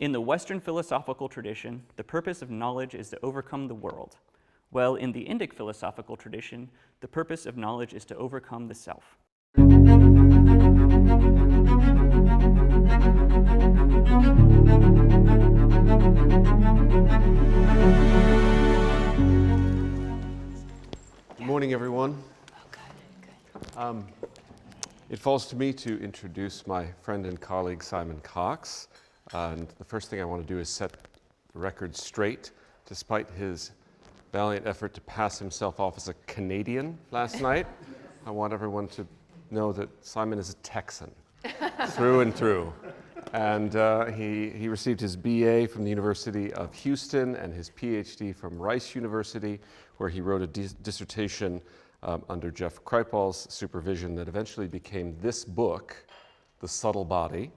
In the Western philosophical tradition, the purpose of knowledge is to overcome the world, while in the Indic philosophical tradition, the purpose of knowledge is to overcome the self. Good morning, everyone. It falls to me to introduce my friend and colleague, Simon Cox. And the first thing I want to do is set the record straight. Despite his valiant effort to pass himself off as a Canadian last night, I want everyone to know that Simon is a Texan, through and through. And he received his BA from the University of Houston and his PhD from Rice University, where he wrote a dissertation under Jeff Kripal's supervision that eventually became this book, The Subtle Body,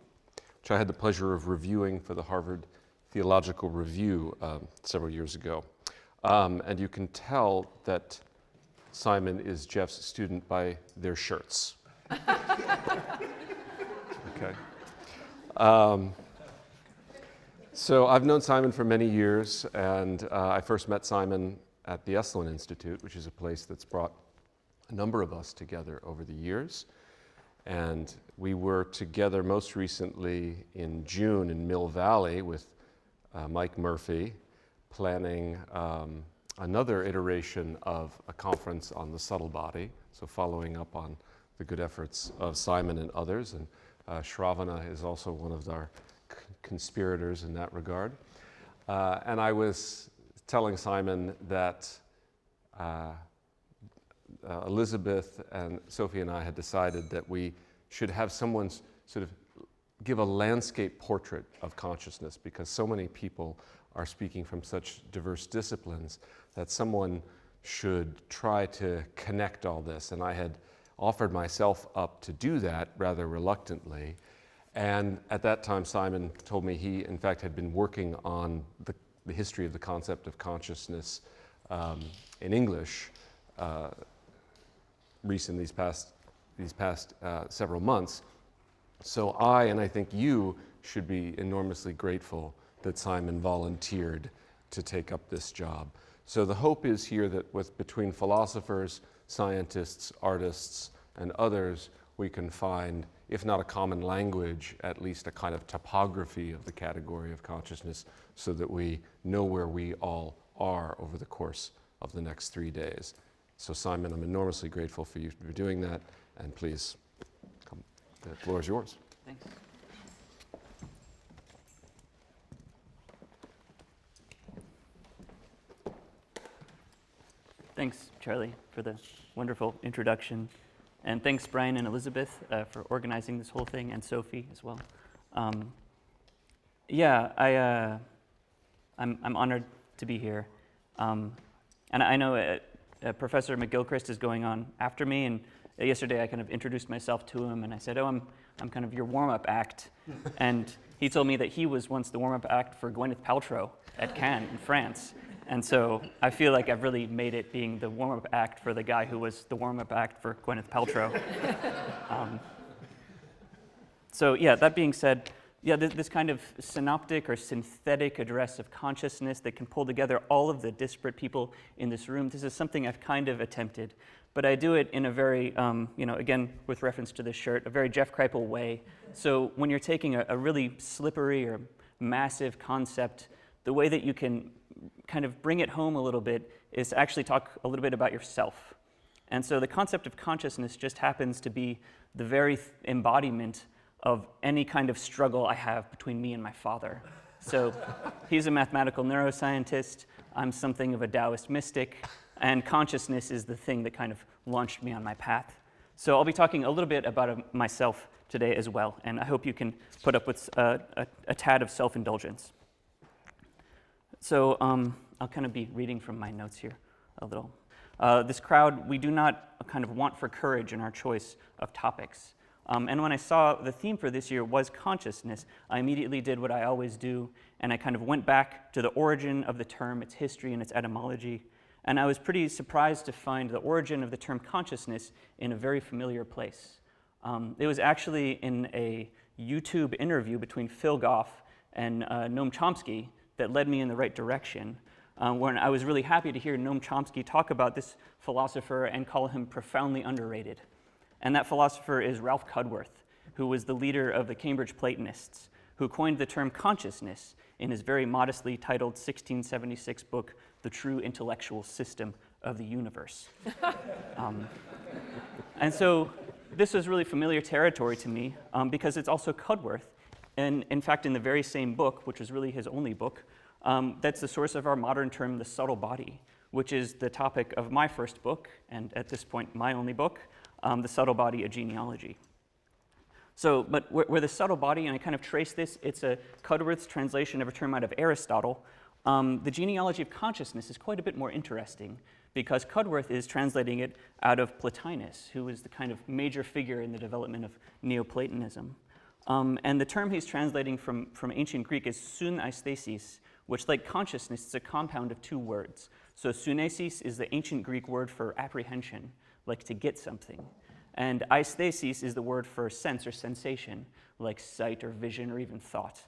which I had the pleasure of reviewing for the Harvard Theological Review several years ago. And you can tell that Simon is Jeff's student by their shirts. Okay. So I've known Simon for many years, and I first met Simon at the Esalen Institute, which is a place that's brought a number of us together over the years. And we were together most recently in June in Mill Valley with Mike Murphy, planning another iteration of a conference on the subtle body, so following up on the good efforts of Simon and others. And Shravana is also one of our conspirators in that regard. And I was telling Simon that Elizabeth and Sophie and I had decided that we should have someone sort of give a landscape portrait of consciousness, because so many people are speaking from such diverse disciplines that someone should try to connect all this. And I had offered myself up to do that rather reluctantly. And at that time, Simon told me he, in fact, had been working on the history of the concept of consciousness in English these past several months. So I, and I think you, should be enormously grateful that Simon volunteered to take up this job. So the hope is here that between philosophers, scientists, artists, and others, we can find, if not a common language, at least a kind of topography of the category of consciousness, so that we know where we all are over the course of the next 3 days. So Simon, I'm enormously grateful for you for doing that, and please, come. The floor is yours. Thanks. Thanks, Charlie, for the wonderful introduction. And thanks, Brian and Elizabeth, for organizing this whole thing, and Sophie as well. I'm honored to be here. And I know Professor McGilchrist is going on after me, and yesterday I kind of introduced myself to him, and I said, I'm kind of your warm-up act. And he told me that he was once the warm-up act for Gwyneth Paltrow at Cannes in France. And so I feel like I've really made it being the warm-up act for the guy who was the warm-up act for Gwyneth Paltrow. That being said, this kind of synoptic or synthetic address of consciousness that can pull together all of the disparate people in this room, this is something I've kind of attempted. But I do it in a very, again, with reference to this shirt, a very Jeff Kripal way. So when you're taking a really slippery or massive concept, the way that you can kind of bring it home a little bit is to actually talk a little bit about yourself. And so the concept of consciousness just happens to be the very embodiment of any kind of struggle I have between me and my father. So he's a mathematical neuroscientist, I'm something of a Taoist mystic, and consciousness is the thing that kind of launched me on my path. So I'll be talking a little bit about myself today as well, and I hope you can put up with a tad of self-indulgence. So I'll kind of be reading from my notes here a little. This crowd, we do not kind of want for courage in our choice of topics. And when I saw the theme for this year was consciousness, I immediately did what I always do, and I kind of went back to the origin of the term, its history and its etymology. And I was pretty surprised to find the origin of the term consciousness in a very familiar place. It was actually in a YouTube interview between Phil Goff and Noam Chomsky that led me in the right direction, when I was really happy to hear Noam Chomsky talk about this philosopher and call him profoundly underrated. And that philosopher is Ralph Cudworth, who was the leader of the Cambridge Platonists, who coined the term consciousness in his very modestly titled 1676 book, The True Intellectual System of the Universe. And so this was really familiar territory to me because it's also Cudworth, and in fact in the very same book, which was really his only book, that's the source of our modern term, the subtle body, which is the topic of my first book, and at this point my only book, The Subtle Body, A Genealogy. So, but where the subtle body, and I kind of trace this, it's a Cudworth's translation of a term out of Aristotle. The genealogy of consciousness is quite a bit more interesting because Cudworth is translating it out of Plotinus, who is the kind of major figure in the development of Neoplatonism. And the term he's translating from ancient Greek is sunaistesis, which, like consciousness, is a compound of two words. So sunesis is the ancient Greek word for apprehension, like to get something. And aesthesis is the word for sense or sensation, like sight or vision or even thought.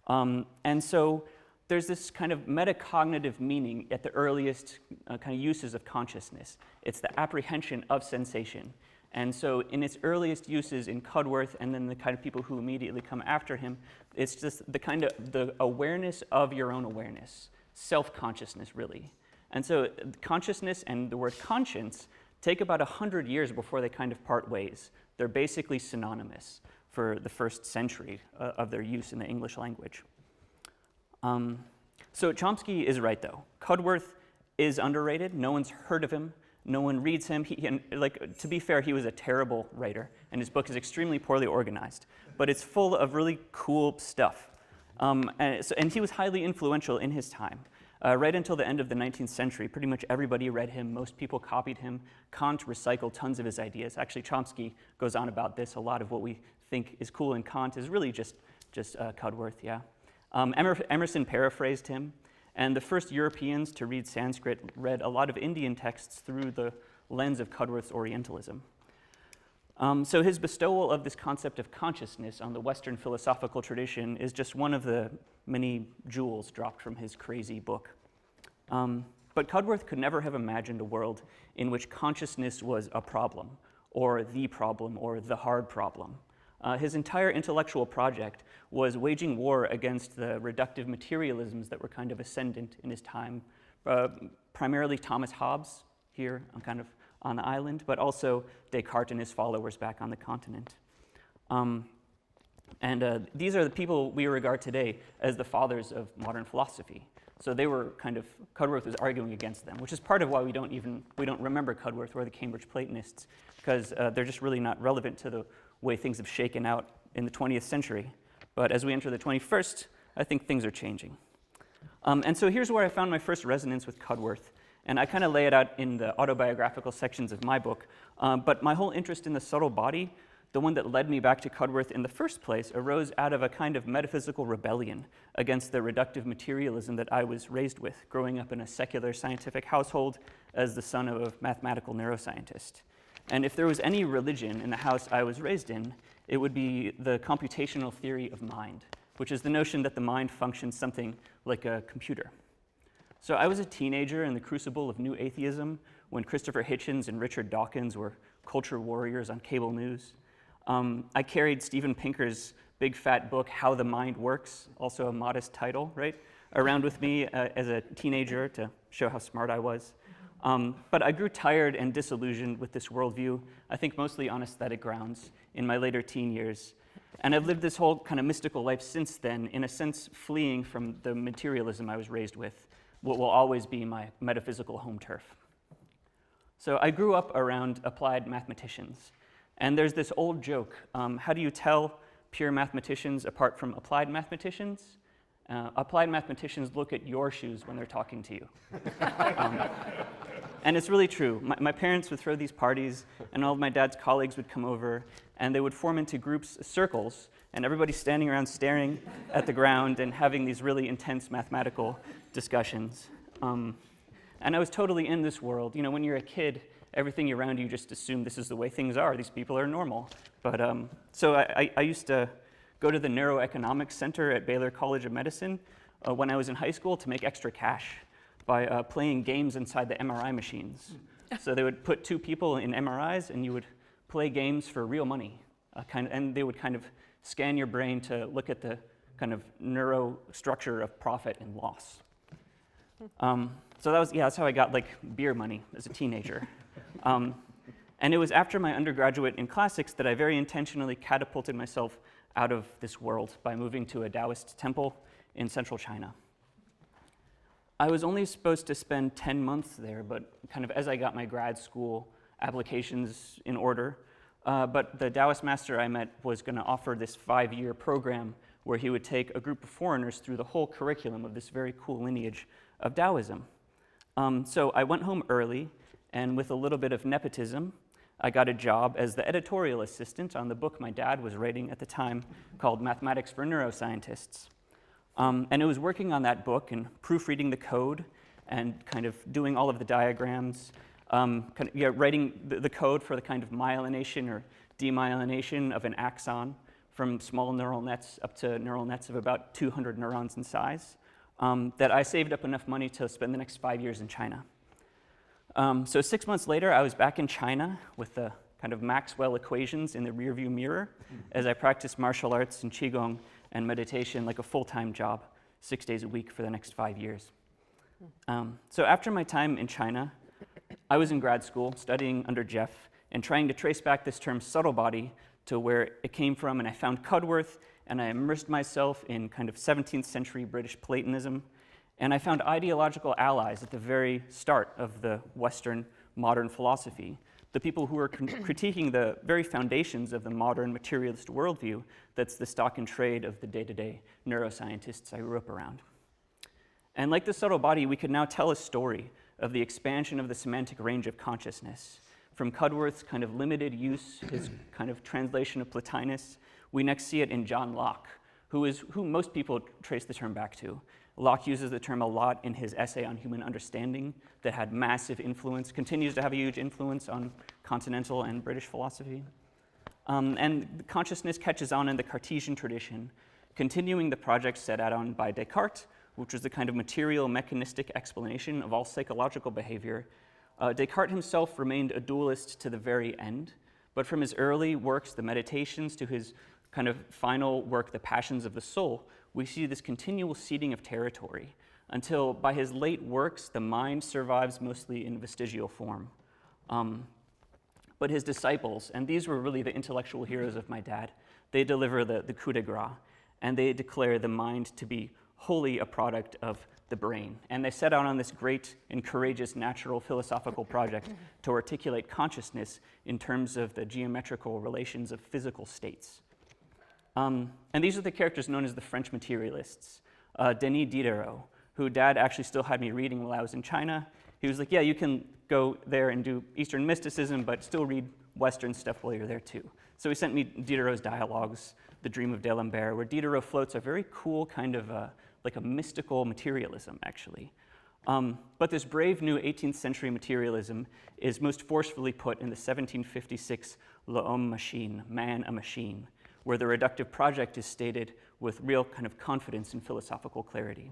And so there's this kind of metacognitive meaning at the earliest kind of uses of consciousness. It's the apprehension of sensation. And so in its earliest uses in Cudworth and then the kind of people who immediately come after him, it's just the kind of the awareness of your own awareness, self-consciousness really. And so consciousness and the word conscience take about 100 years before they kind of part ways. They're basically synonymous for the first century of their use in the English language. So Chomsky is right though. Cudworth is underrated. No one's heard of him. No one reads him. To be fair, he was a terrible writer, and his book is extremely poorly organized. But it's full of really cool stuff. And he was highly influential in his time. Right until the end of the 19th century, pretty much everybody read him. Most people copied him. Kant recycled tons of his ideas. Actually, Chomsky goes on about this. A lot of what we think is cool in Kant is really just Cudworth, yeah. Emerson paraphrased him. And the first Europeans to read Sanskrit read a lot of Indian texts through the lens of Cudworth's Orientalism. So his bestowal of this concept of consciousness on the Western philosophical tradition is just one of the many jewels dropped from his crazy book. But Cudworth could never have imagined a world in which consciousness was a problem, or the hard problem. His entire intellectual project was waging war against the reductive materialisms that were kind of ascendant in his time, primarily Thomas Hobbes here kind of on the island, but also Descartes and his followers back on the continent. These are the people we regard today as the fathers of modern philosophy. So they were Cudworth was arguing against them, which is part of why we don't remember Cudworth or the Cambridge Platonists, because they're just really not relevant to the way things have shaken out in the 20th century. But as we enter the 21st, I think things are changing. And so here's where I found my first resonance with Cudworth. And I kind of lay it out in the autobiographical sections of my book. But my whole interest in the subtle body, the one that led me back to Cudworth in the first place, arose out of a kind of metaphysical rebellion against the reductive materialism that I was raised with, growing up in a secular scientific household as the son of a mathematical neuroscientist. And if there was any religion in the house I was raised in, it would be the computational theory of mind, which is the notion that the mind functions something like a computer. So I was a teenager in the crucible of new atheism when Christopher Hitchens and Richard Dawkins were culture warriors on cable news. I carried Steven Pinker's big fat book, How the Mind Works, also a modest title, right, around with me as a teenager to show how smart I was. But I grew tired and disillusioned with this worldview, I think mostly on aesthetic grounds, in my later teen years. And I've lived this whole kind of mystical life since then, in a sense fleeing from the materialism I was raised with, what will always be my metaphysical home turf. So I grew up around applied mathematicians. And there's this old joke, how do you tell pure mathematicians apart from applied mathematicians? Applied mathematicians look at your shoes when they're talking to you. And it's really true. My parents would throw these parties, and all of my dad's colleagues would come over, and they would form into groups, circles, and everybody's standing around staring at the ground and having these really intense mathematical discussions. And I was totally in this world. You know, when you're a kid, everything around you just assume this is the way things are. These people are normal. But so I used to go to the Neuroeconomics Center at Baylor College of Medicine when I was in high school to make extra cash by playing games inside the MRI machines. So they would put two people in MRIs and you would play games for real money. And they would kind of scan your brain to look at the kind of neurostructure of profit and loss. So that's how I got like beer money as a teenager. And it was after my undergraduate in classics that I very intentionally catapulted myself out of this world by moving to a Taoist temple in central China. I was only supposed to spend 10 months there, but kind of as I got my grad school applications in order, but the Taoist master I met was going to offer this 5-year program where he would take a group of foreigners through the whole curriculum of this very cool lineage of Taoism. So I went home early, and with a little bit of nepotism, I got a job as the editorial assistant on the book my dad was writing at the time called Mathematics for Neuroscientists. And it was working on that book and proofreading the code and kind of doing all of the diagrams, writing the code for the kind of myelination or demyelination of an axon from small neural nets up to neural nets of about 200 neurons in size, that I saved up enough money to spend the next 5 years in China. So 6 months later, I was back in China with the kind of Maxwell equations in the rearview mirror as I practiced martial arts and Qigong and meditation like a full-time job, 6 days a week for the next 5 years. So after my time in China, I was in grad school studying under Jeff and trying to trace back this term subtle body to where it came from, and I found Cudworth, and I immersed myself in kind of 17th century British Platonism, and I found ideological allies at the very start of the Western modern philosophy, the people who were critiquing the very foundations of the modern materialist worldview that's the stock and trade of the day-to-day neuroscientists I grew up around. And like the subtle body, we could now tell a story of the expansion of the semantic range of consciousness. From Cudworth's kind of limited use, his kind of translation of Plotinus, we next see it in John Locke, who most people trace the term back to. Locke uses the term a lot in his essay on human understanding that had massive influence, continues to have a huge influence on continental and British philosophy. And consciousness catches on in the Cartesian tradition, continuing the project set out on by Descartes, which was the kind of material mechanistic explanation of all psychological behavior. Descartes himself remained a dualist to the very end, but from his early works, the Meditations, to his kind of final work, The Passions of the Soul, we see this continual ceding of territory until by his late works, the mind survives mostly in vestigial form. But his disciples, and these were really the intellectual heroes of my dad, they deliver the coup de grace, and they declare the mind to be wholly a product of the brain. And they set out on this great and courageous natural philosophical project to articulate consciousness in terms of the geometrical relations of physical states. And these are the characters known as the French materialists. Denis Diderot, who Dad actually still had me reading while I was in China. He was like, yeah, you can go there and do Eastern mysticism, but still read Western stuff while you're there too. So he sent me Diderot's dialogues, The Dream of D'Alembert, where Diderot floats a very cool kind of like a mystical materialism, actually. But this brave new 18th century materialism is most forcefully put in the 1756 L'Homme Machine, Man a Machine, where the reductive project is stated with real kind of confidence and philosophical clarity.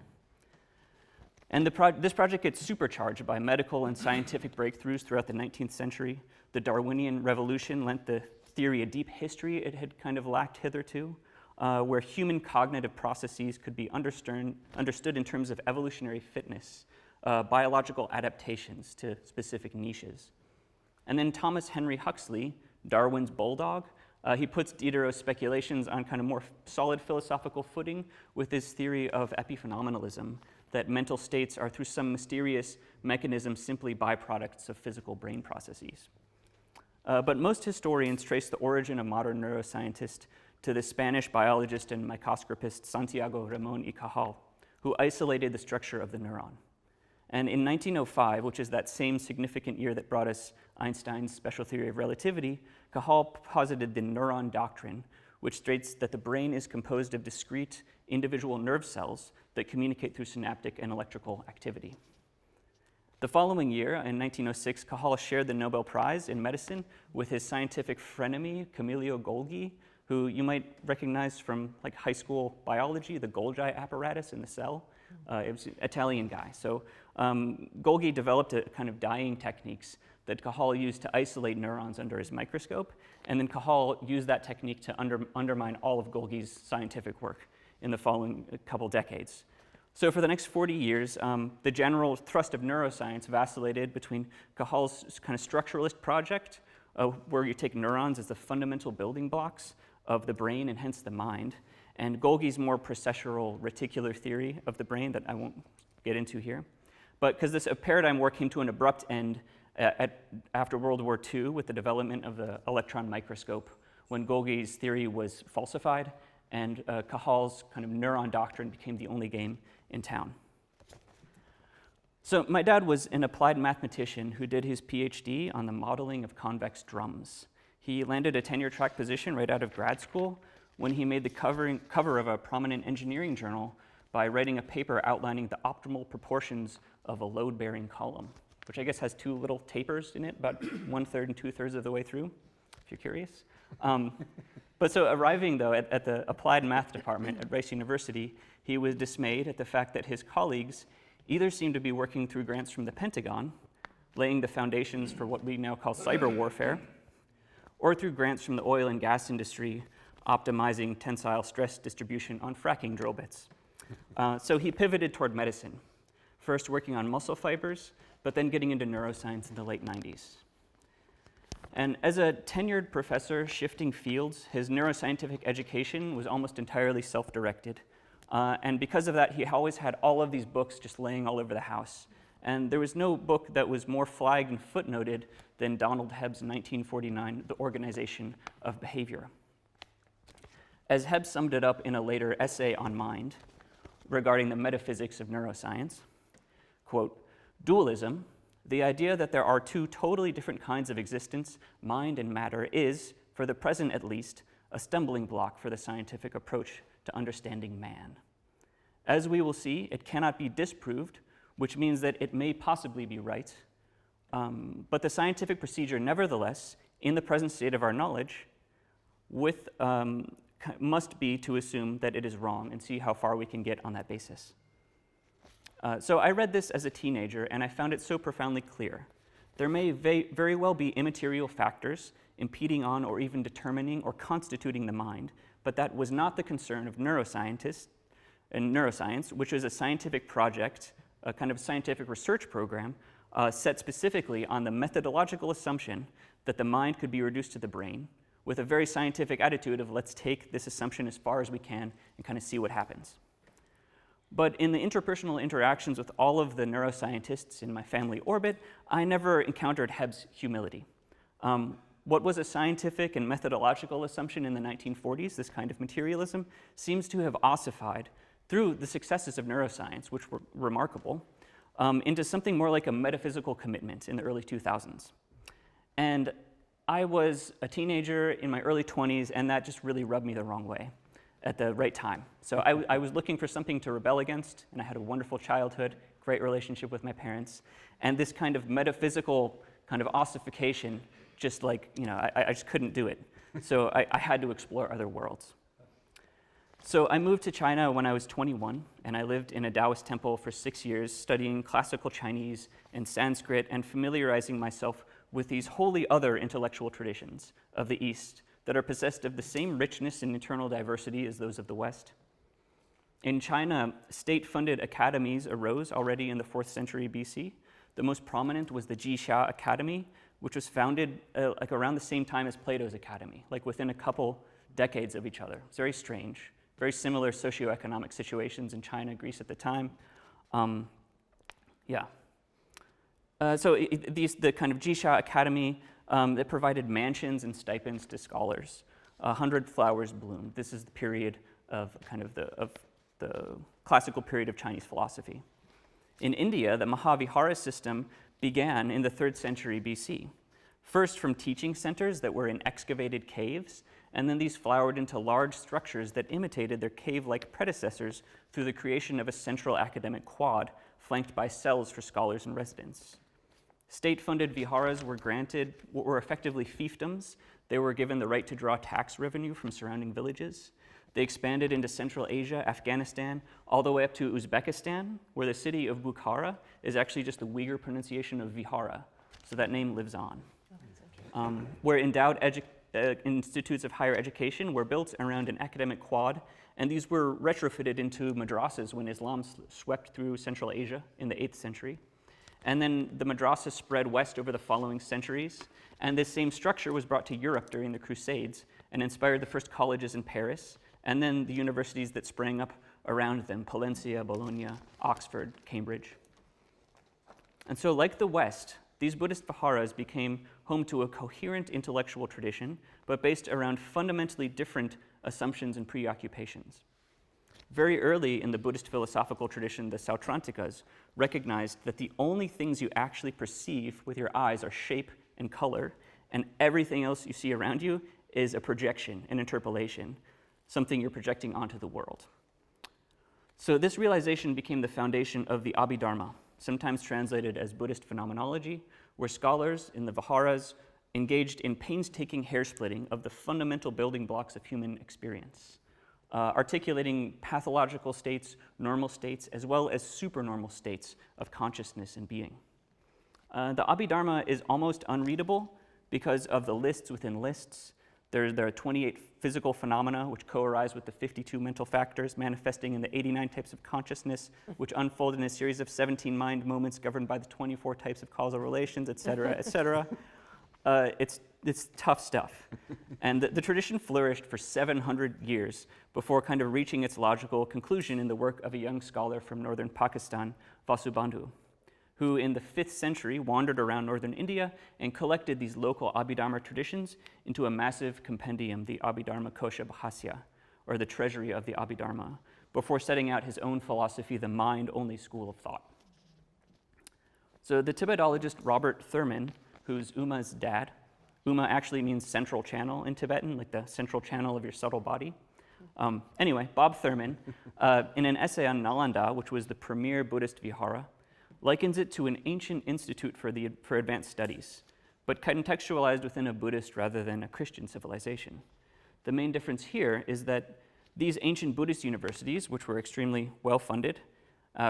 And this project gets supercharged by medical and scientific breakthroughs throughout the 19th century. The Darwinian revolution lent the theory a deep history it had kind of lacked hitherto, where human cognitive processes could be understood in terms of evolutionary fitness, biological adaptations to specific niches. And then Thomas Henry Huxley, Darwin's bulldog, he puts Diderot's speculations on kind of more solid philosophical footing with his theory of epiphenomenalism, that mental states are through some mysterious mechanism simply byproducts of physical brain processes. But most historians trace the origin of modern neuroscientists to the Spanish biologist and microscopist Santiago Ramón y Cajal, who isolated the structure of the neuron. And in 1905, which is that same significant year that brought us Einstein's special theory of relativity, Cajal posited the neuron doctrine, which states that the brain is composed of discrete individual nerve cells that communicate through synaptic and electrical activity. The following year, in 1906, Cajal shared the Nobel Prize in medicine with his scientific frenemy, Camillo Golgi, who you might recognize from like high school biology, the Golgi apparatus in the cell. It was an Italian guy. So Golgi developed a kind of dyeing techniques that Cajal used to isolate neurons under his microscope, and then Cajal used that technique to undermine all of Golgi's scientific work in the following couple decades. So for the next 40 years, the general thrust of neuroscience vacillated between Cajal's kind of structuralist project, where you take neurons as the fundamental building blocks of the brain and hence the mind, and Golgi's more processual reticular theory of the brain that I won't get into here. But because this paradigm work came to an abrupt end after World War II with the development of the electron microscope, when Golgi's theory was falsified and Cajal's kind of neuron doctrine became the only game in town. So my dad was an applied mathematician who did his PhD on the modeling of convex drums. He landed a tenure-track position right out of grad school when he made the cover of a prominent engineering journal by writing a paper outlining the optimal proportions of a load-bearing column, which I guess has two little tapers in it, about 1/3 and 2/3 of the way through, if you're curious. But so arriving, though, at the applied math department at Rice University, he was dismayed at the fact that his colleagues either seemed to be working through grants from the Pentagon, laying the foundations for what we now call cyber warfare, or through grants from the oil and gas industry, optimizing tensile stress distribution on fracking drill bits. So he pivoted toward medicine, first working on muscle fibers, but then getting into neuroscience in the late 90s. And as a tenured professor shifting fields, his neuroscientific education was almost entirely self-directed. And because of that, he always had all of these books just laying all over the house. And there was no book that was more flagged and footnoted than Donald Hebb's 1949, The Organization of Behavior. As Hebb summed it up in a later essay on Mind, regarding the metaphysics of neuroscience, quote, "Dualism, the idea that there are two totally different kinds of existence, mind and matter, is, for the present at least, a stumbling block for the scientific approach to understanding man. As we will see, it cannot be disproved, which means that it may possibly be right, but the scientific procedure, nevertheless, in the present state of our knowledge, must be to assume that it is wrong and see how far we can get on that basis." So I read this as a teenager, and I found it so profoundly clear. There may very well be immaterial factors impeding on or even determining or constituting the mind, but that was not the concern of neuroscientists and neuroscience, which is a scientific project, a kind of scientific research program set specifically on the methodological assumption that the mind could be reduced to the brain, with a very scientific attitude of let's take this assumption as far as we can and kind of see what happens. But in the interpersonal interactions with all of the neuroscientists in my family orbit, I never encountered Hebb's humility. What was a scientific and methodological assumption in the 1940s, this kind of materialism, seems to have ossified through the successes of neuroscience, which were remarkable, into something more like a metaphysical commitment in the early 2000s. And I was a teenager in my early 20s, and that just really rubbed me the wrong way at the right time. So I was looking for something to rebel against, and I had a wonderful childhood, great relationship with my parents, and this kind of metaphysical kind of ossification, just like, I just couldn't do it. So I had to explore other worlds. So I moved to China when I was 21, and I lived in a Taoist temple for 6 years, studying classical Chinese and Sanskrit and familiarizing myself with these wholly other intellectual traditions of the East that are possessed of the same richness and internal diversity as those of the West. In China, state-funded academies arose already in the 4th century BC. The most prominent was the Jixia Academy, which was founded like around the same time as Plato's Academy, like within a couple decades of each other. It's very strange. Very similar socioeconomic situations in China, Greece at the time. So the kind of Jixia Academy that provided mansions and stipends to scholars. 100 flowers bloomed. This is the period of kind of the classical period of Chinese philosophy. In India, the Mahavihara system began in the 3rd century BC, first from teaching centers that were in excavated caves, and then these flowered into large structures that imitated their cave-like predecessors through the creation of a central academic quad flanked by cells for scholars and residents. State-funded viharas were effectively fiefdoms. They were given the right to draw tax revenue from surrounding villages. They expanded into Central Asia, Afghanistan, all the way up to Uzbekistan, where the city of Bukhara is actually just the Uyghur pronunciation of vihara. So that name lives on. Where endowed institutes of higher education were built around an academic quad, and these were retrofitted into madrasas when Islam swept through Central Asia in the 8th century. And then the madrasas spread west over the following centuries, and this same structure was brought to Europe during the Crusades and inspired the first colleges in Paris, and then the universities that sprang up around them, Palencia, Bologna, Oxford, Cambridge. And so like the West, these Buddhist viharas became home to a coherent intellectual tradition, but based around fundamentally different assumptions and preoccupations. Very early in the Buddhist philosophical tradition, the Sautrantikas recognized that the only things you actually perceive with your eyes are shape and color, and everything else you see around you is a projection, an interpolation, something you're projecting onto the world. So this realization became the foundation of the Abhidharma, sometimes translated as Buddhist phenomenology, where scholars in the viharas engaged in painstaking hair-splitting of the fundamental building blocks of human experience, articulating pathological states, normal states, as well as supernormal states of consciousness and being. The Abhidharma is almost unreadable because of the lists within lists. There are 28 physical phenomena which co-arise with the 52 mental factors manifesting in the 89 types of consciousness, which unfold in a series of 17 mind moments governed by the 24 types of causal relations, et cetera, et cetera. It's tough stuff. And the tradition flourished for 700 years before kind of reaching its logical conclusion in the work of a young scholar from northern Pakistan, Vasubandhu, who in the 5th century wandered around northern India and collected these local Abhidharma traditions into a massive compendium, the Abhidharma Kosha Bhasya, or the treasury of the Abhidharma, before setting out his own philosophy, the mind-only school of thought. So the Tibetologist Robert Thurman, who's Uma's dad, Uma actually means central channel in Tibetan, like the central channel of your subtle body. Anyway, Bob Thurman, in an essay on Nalanda, which was the premier Buddhist vihara, likens it to an ancient institute for advanced studies, but contextualized within a Buddhist rather than a Christian civilization. The main difference here is that these ancient Buddhist universities, which were extremely well-funded,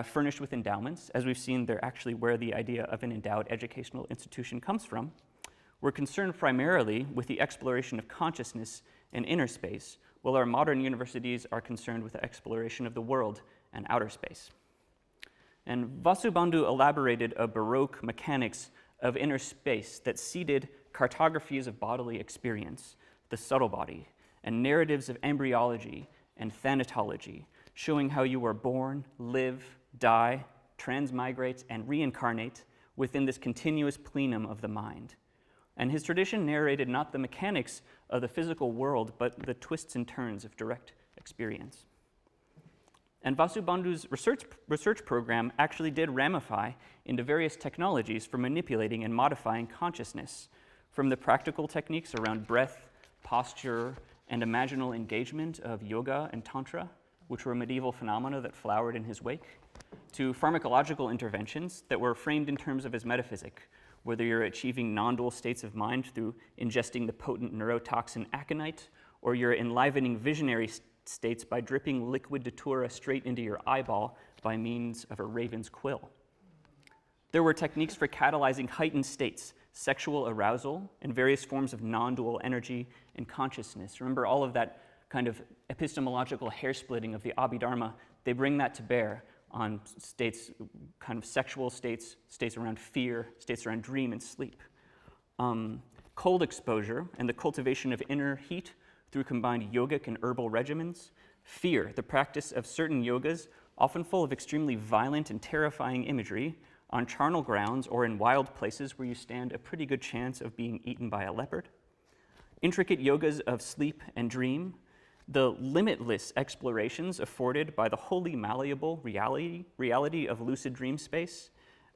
furnished with endowments, as we've seen, they're actually where the idea of an endowed educational institution comes from, were concerned primarily with the exploration of consciousness and inner space, while our modern universities are concerned with the exploration of the world and outer space. And Vasubandhu elaborated a Baroque mechanics of inner space that seeded cartographies of bodily experience, the subtle body, and narratives of embryology and thanatology, showing how you are born, live, die, transmigrate, and reincarnate within this continuous plenum of the mind. And his tradition narrated not the mechanics of the physical world, but the twists and turns of direct experience. And Vasubandhu's research program actually did ramify into various technologies for manipulating and modifying consciousness, from the practical techniques around breath, posture, and imaginal engagement of yoga and tantra, which were medieval phenomena that flowered in his wake, to pharmacological interventions that were framed in terms of his metaphysic, whether you're achieving non-dual states of mind through ingesting the potent neurotoxin aconite, or you're enlivening visionary states by dripping liquid datura straight into your eyeball by means of a raven's quill. There were techniques for catalyzing heightened states, sexual arousal, and various forms of non-dual energy and consciousness. Remember all of that kind of epistemological hair-splitting of the Abhidharma, they bring that to bear on states, kind of sexual states, states around fear, states around dream and sleep. Cold exposure and the cultivation of inner heat through combined yogic and herbal regimens. Fear, the practice of certain yogas, often full of extremely violent and terrifying imagery, on charnel grounds or in wild places where you stand a pretty good chance of being eaten by a leopard. Intricate yogas of sleep and dream, the limitless explorations afforded by the wholly malleable reality of lucid dream space,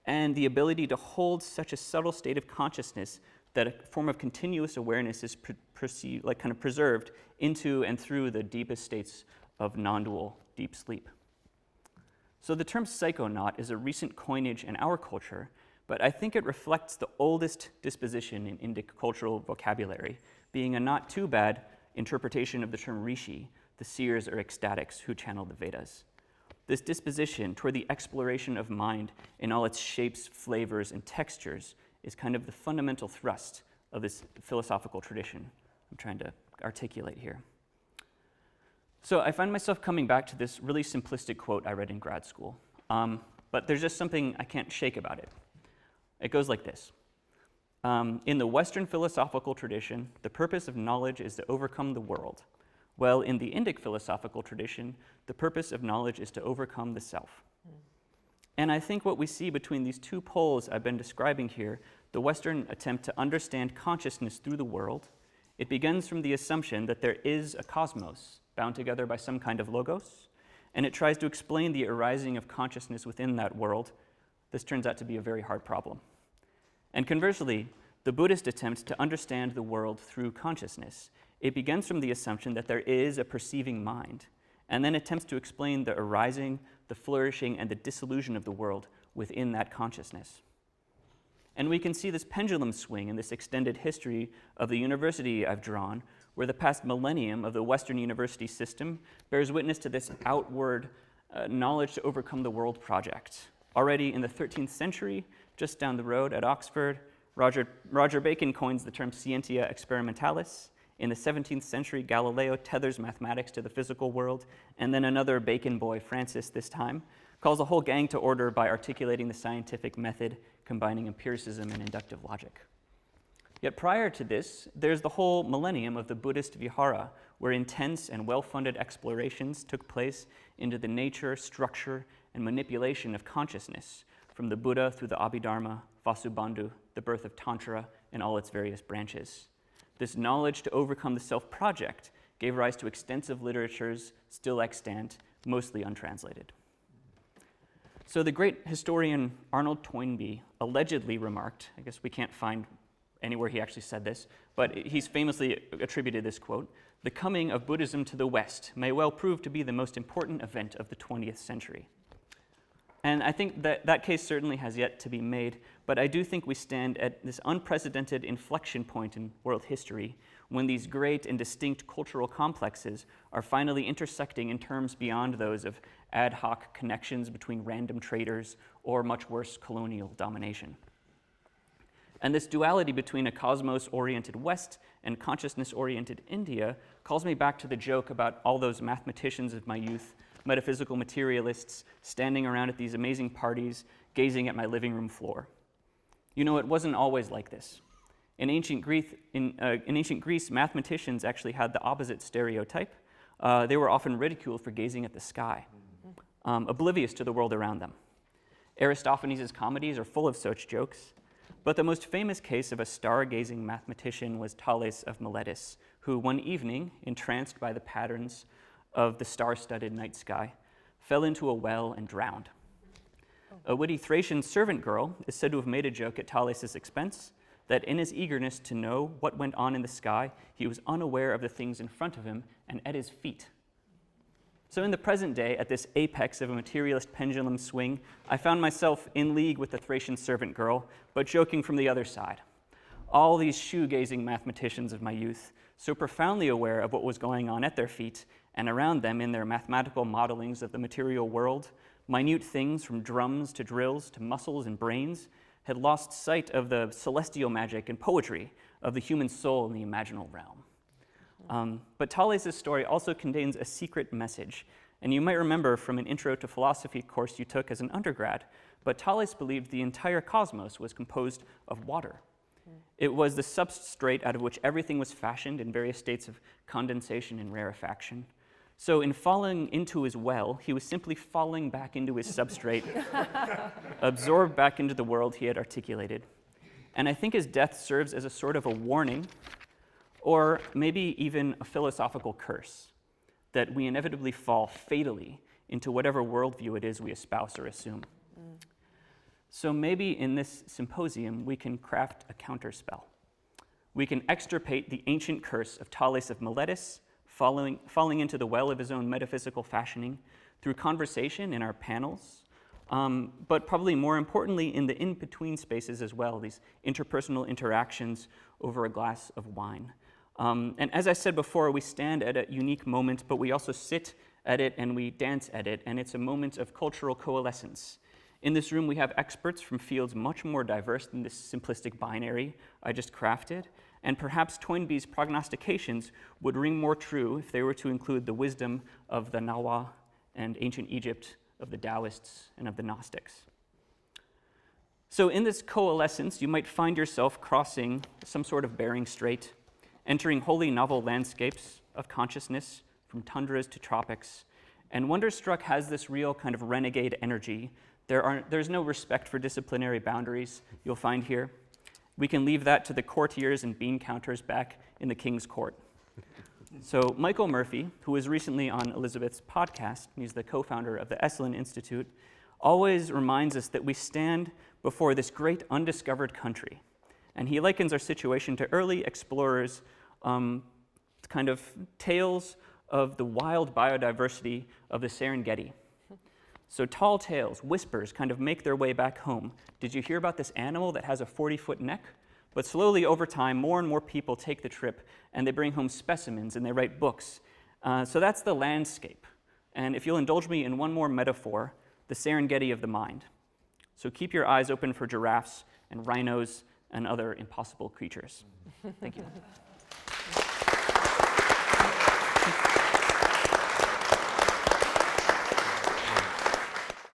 and the ability to hold such a subtle state of consciousness that a form of continuous awareness is preserved into and through the deepest states of non-dual deep sleep. So the term psychonaut is a recent coinage in our culture, but I think it reflects the oldest disposition in Indic cultural vocabulary, being a not too bad interpretation of the term rishi, the seers or ecstatics who channeled the Vedas. This disposition toward the exploration of mind in all its shapes, flavors, and textures is kind of the fundamental thrust of this philosophical tradition I'm trying to articulate here. So I find myself coming back to this really simplistic quote I read in grad school, but there's just something I can't shake about it. It goes like this. In the Western philosophical tradition, the purpose of knowledge is to overcome the world. Well, in the Indic philosophical tradition, the purpose of knowledge is to overcome the self. And I think what we see between these two poles I've been describing here, the Western attempt to understand consciousness through the world, it begins from the assumption that there is a cosmos bound together by some kind of logos, and it tries to explain the arising of consciousness within that world. This turns out to be a very hard problem. And conversely, the Buddhist attempt to understand the world through consciousness, it begins from the assumption that there is a perceiving mind, and then attempts to explain the arising, the flourishing, and the dissolution of the world within that consciousness. And we can see this pendulum swing in this extended history of the university I've drawn, where the past millennium of the Western university system bears witness to this outward knowledge to overcome the world project. Already in the 13th century, just down the road at Oxford, Roger Bacon coins the term scientia experimentalis. In the 17th century, Galileo tethers mathematics to the physical world, and then another Bacon boy, Francis this time, calls a whole gang to order by articulating the scientific method, combining empiricism and inductive logic. Yet prior to this, there's the whole millennium of the Buddhist vihara, where intense and well-funded explorations took place into the nature, structure, and manipulation of consciousness, from the Buddha through the Abhidharma, Vasubandhu, the birth of Tantra, and all its various branches. This knowledge to overcome the self project gave rise to extensive literatures still extant, mostly untranslated. So the great historian Arnold Toynbee allegedly remarked, I guess we can't find anywhere he actually said this, but he's famously attributed this quote, "The coming of Buddhism to the West may well prove to be the most important event of the 20th century." And I think that case certainly has yet to be made, but I do think we stand at this unprecedented inflection point in world history when these great and distinct cultural complexes are finally intersecting in terms beyond those of ad hoc connections between random traders or, much worse, colonial domination. And this duality between a cosmos-oriented West and consciousness-oriented India calls me back to the joke about all those mathematicians of my youth, metaphysical materialists, standing around at these amazing parties, gazing at my living room floor. You know, it wasn't always like this. In ancient Greece, mathematicians actually had the opposite stereotype. They were often ridiculed for gazing at the sky, oblivious to the world around them. Aristophanes' comedies are full of such jokes. But the most famous case of a stargazing mathematician was Thales of Miletus, who one evening, entranced by the patterns of the star-studded night sky, fell into a well and drowned. A witty Thracian servant girl is said to have made a joke at Thales' expense that in his eagerness to know what went on in the sky, he was unaware of the things in front of him and at his feet. So in the present day, at this apex of a materialist pendulum swing, I found myself in league with the Thracian servant girl, but joking from the other side. All these shoe-gazing mathematicians of my youth, so profoundly aware of what was going on at their feet and around them in their mathematical modelings of the material world, minute things from drums to drills to muscles and brains, had lost sight of the celestial magic and poetry of the human soul in the imaginal realm. But Thales' story also contains a secret message. And you might remember from an intro to philosophy course you took as an undergrad, but Thales believed the entire cosmos was composed of water. It was the substrate out of which everything was fashioned in various states of condensation and rarefaction. So in falling into his well, he was simply falling back into his substrate, absorbed back into the world he had articulated. And I think his death serves as a sort of a warning, or maybe even a philosophical curse, that we inevitably fall fatally into whatever worldview it is we espouse or assume. So maybe in this symposium, we can craft a counterspell. We can extirpate the ancient curse of Thales of Miletus, falling into the well of his own metaphysical fashioning through conversation in our panels but probably more importantly in the in-between spaces as well, these interpersonal interactions over a glass of wine. And as I said before, we stand at a unique moment, but we also sit at it and we dance at it, and it's a moment of cultural coalescence. In this room, we have experts from fields much more diverse than this simplistic binary I just crafted, and perhaps Toynbee's prognostications would ring more true if they were to include the wisdom of the Nawa and ancient Egypt, of the Taoists and of the Gnostics. So in this coalescence, you might find yourself crossing some sort of Bering Strait, entering wholly novel landscapes of consciousness from tundras to tropics. And Wonderstruck has this real kind of renegade energy. There's no respect for disciplinary boundaries you'll find here. We can leave that to the courtiers and bean counters back in the King's Court. So Michael Murphy, who was recently on Elizabeth's podcast, he's the co-founder of the Esalen Institute, always reminds us that we stand before this great undiscovered country. And he likens our situation to early explorers' kind of tales of the wild biodiversity of the Serengeti. So tall tales, whispers, kind of make their way back home. Did you hear about this animal that has a 40-foot neck? But slowly over time, more and more people take the trip, and they bring home specimens, and they write books. So that's the landscape. And if you'll indulge me in one more metaphor, the Serengeti of the mind. So keep your eyes open for giraffes and rhinos and other impossible creatures. Thank you.